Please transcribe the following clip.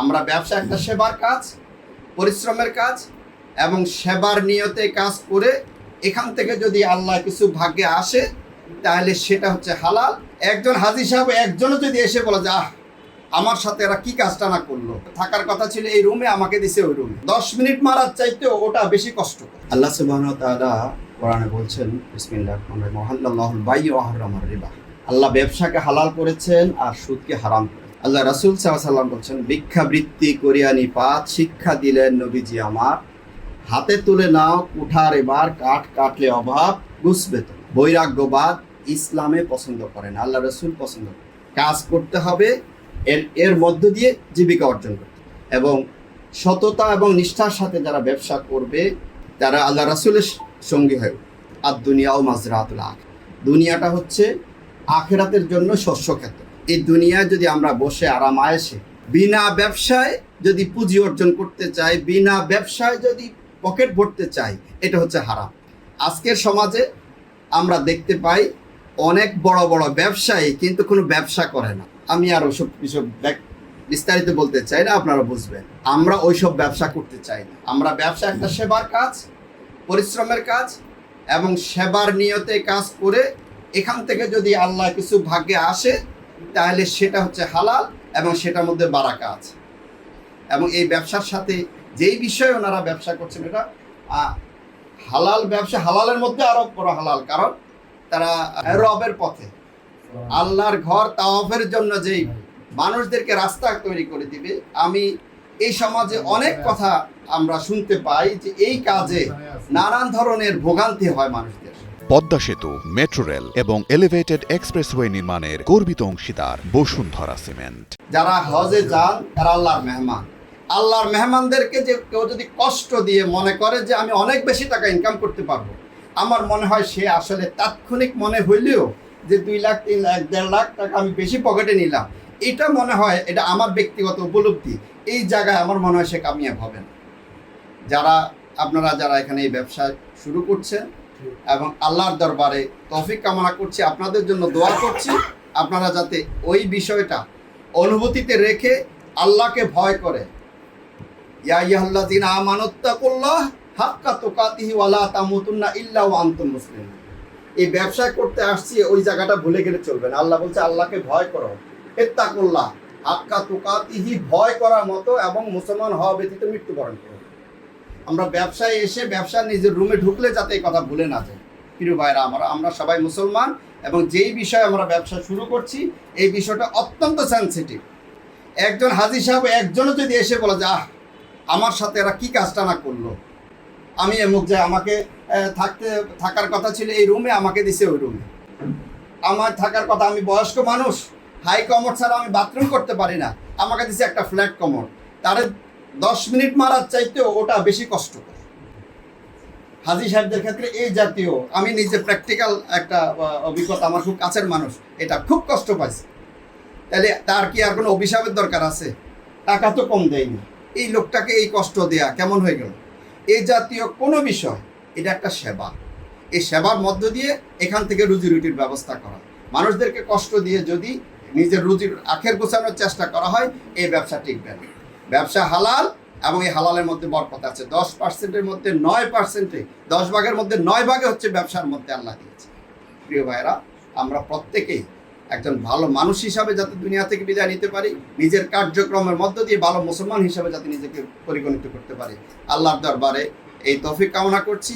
আমরা ব্যবসা একটা সেবার কাজ, পরিশ্রমের কাজ এবং সেবার নিয়তে কাজ করে এখান থেকে যদি আল্লাহ কিছু ভাগ্যে আসে তাহলে সেটা হচ্ছে হালাল। একজন হাজী সাহেব একজনও যদি এসে বলে যে আমার সাথে এরা কি কাজটা না করলো, থাকার কথা ছিল এই রুমে, আমাকে দিছে ওই রুমে, 10 মিনিট মারার চাইতেও ওটা বেশি কষ্ট। আল্লাহ সুবহানাহু ওয়া তাআলা কোরআনে বলছেন, বিসমিল্লাহির রহমানির রহিম, ওয়াহাল্লাল্লাহুল বাই'a ওয়া হারামার রিবা। আল্লাহ ব্যবসাকে হালাল করেছেন আর সুদকে হারাম করেছেন। আল্লাহ রাসূল সাল্লাল্লাহু আলাইহি ওয়াসাল্লাম বলছেন, ভিক্ষাবৃত্তি করিয়া নিপাত শিক্ষা দিলেন নবীজি আমার, হাতে তুলে নাও কুঠার এবার, কাঠ কাটলে অভাব বুঝবে তো। বৈরাগ্যবাদ ইসলামে পছন্দ করেন, আল্লাহ রাসূল পছন্দ করেন। কাজ করতে হবে, এর মধ্য দিয়ে জীবিকা অর্জন করতে, এবং সততা এবং নিষ্ঠার সাথে যারা ব্যবসা করবে তারা আল্লাহ রাসূলের সঙ্গী হয়। আর দুনিয়াও মাজরাতুল আখিরাত, দুনিয়াটা হচ্ছে আখিরাতের জন্য শস্য ক্ষেত্র। এই দুনিয়ায় যদি আমরা বসে আরাম আয়েশে বিনা ব্যবসায় যদি পুঁজি অর্জন করতে চাই, বিনা ব্যবসায় যদি পকেট ভরতে চাই, এটা হচ্ছে হারাম। আজকের সমাজে আমরা দেখতে পাই অনেক বড় বড় ব্যবসায়ী কিন্তু কোনো ব্যবসা করে না। আমি আর ওইসব বিস্তারিত বলতে চাই না, আপনারা বুঝবেন। আমরা ওইসব ব্যবসা করতে চাই না। আমরা ব্যবসা একটা সেবার কাজ, পরিশ্রমের কাজ এবং সেবার নিয়তে কাজ করে এখান থেকে যদি আল্লাহ কিছু ভাগ্যে আসে তাহলে সেটা হচ্ছে হালাল এবং সেটার মধ্যে বারাকা আছে। এবং এই ব্যবসার সাথে যেই বিষয়ে ওনারা ব্যবসা করছেন এটা হালাল ব্যবসা, হালালের মধ্যে আরো বড় হালাল, কারণ তারা রবের পথে আল্লাহর ঘর তাওয়াফের জন্য যেই মানুষদেরকে রাস্তা তৈরি করে দিবে। আমি এই সমাজে অনেক কথা আমরা শুনতে পাই যে এই কাজে নানান ধরনের ভোগান্তি হয় মানুষদের। পদ্মা সেতু, মেট্রো রেল এবং এলিভেটেড এক্সপ্রেসওয়ে নির্মাণের গর্বিত অংশীদার বসুন্ধরা সিমেন্ট। যারা হজে যান তারা আল্লাহর মেহমান। আল্লাহর মেহমানদেরকে যে কেউ যদি কষ্ট দিয়ে মনে করে যে আমি অনেক বেশি টাকা ইনকাম করতে পারবো, আমার মনে হয় সে আসলে তাৎক্ষণিক মনে হইলেও যে 2 লাখ 3 লাখ 1.5 লাখ টাকা আমি বেশি পকেটে নিলাম, এটা মনে হয়, এটা আমার ব্যক্তিগত উপলব্ধি, এই জায়গায় আমার মনে হয় সে কামিয়াব হবে না। আপনারা যারা এখানে এই ব্যবসা শুরু করছেন এবং আল্লাহর দরবারে তৌফিক কামনা করছি, আপনাদের জন্য দোয়া করছি, আপনারা যাতে ওই বিষয়টা অনুভূতিতে রেখে আল্লাহকে ভয় করে, ইয়া আইয়ুহাল্লাযীনা আমানুত্তাকুল্লাহ হাক্কা তুকাতিহি ওয়া লা তামুতুন্না ইল্লা ওয়া আনতুম মুসলিমুন। এই ব্যবসা করতে আসছি ওই জায়গাটা ভুলে গেলে চলবে না। আল্লাহ বলছে আল্লাহকে ভয় করো, ইত্তাকুল্লাহ হাক্কা তুকাতিহি, ভয় করার মতো, এবং মুসলমান হওয়া ব্যতীত মৃত্যুবরণ করো। আমরা ব্যবসায় এসে ব্যবসা নিজের রুমে ঢুকলে যাতে এই কথা ভুলে না যায়। প্রিয় ভাইরা, আমরা সবাই মুসলমান এবং যেই বিষয়ে আমরা ব্যবসা শুরু করছি এই বিষয়টা অত্যন্ত সেন্সিটিভ। একজন হাজী সাহেব একজনও যদি এসে বলে যে আমার সাথে এরা কি কাজটা না করলো, আমি এমুক যে আমাকে থাকার কথা ছিল এই রুমে, আমাকে দিছে ওই রুমে, আমার থাকার কথা, আমি বয়স্ক মানুষ, হাই কমোড ছাড়া আমি বাথরুম করতে পারি না, আমাকে দিছে একটা ফ্ল্যাট কমোড, তারে 10 মিনিট মারার চাইতেও ওটা বেশি কষ্ট করে। হাজী সাহেবদের ক্ষেত্রে এই জাতীয়, আমি নিজে প্র্যাকটিক্যাল একটা অভিজ্ঞতা, আমার খুব কাছের মানুষ, এটা খুব কষ্ট পাইছে। তাহলে তার কি আর কোনো অভিশাপের দরকার আছে? টাকা তো কম দেয়নি, এই লোকটাকে এই কষ্ট দেয়া কেমন হয়ে গেল? এই জাতীয় কোনো বিষয়, এটা একটা সেবা। এই সেবার মধ্য দিয়ে এখান থেকে রুজি রুটির ব্যবস্থা করা, মানুষদেরকে কষ্ট দিয়ে যদি নিজের রুজির আখের গোছানোর চেষ্টা করা হয়, এই ব্যবসা টিকবে না। ব্যবসা হালাল এবং এই হালালের মধ্যে বরকত আছে। 10%-এর মধ্যে 9%, 10 ভাগের মধ্যে 9 ভাগে হচ্ছে ব্যবসার মধ্যে আল্লাহ দিয়েছে। প্রিয় ভাইরা, আমরা প্রত্যেকেই একজন ভালো মানুষ হিসাবে যাতে দুনিয়া থেকে বিদায় নিতে পারি, নিজের কার্যক্রমের মধ্য দিয়ে ভালো মুসলমান হিসাবে যাতে নিজেকে পরিগণিত করতে পারি, আল্লাহর দরবারে এই তৌফিক কামনা করছি।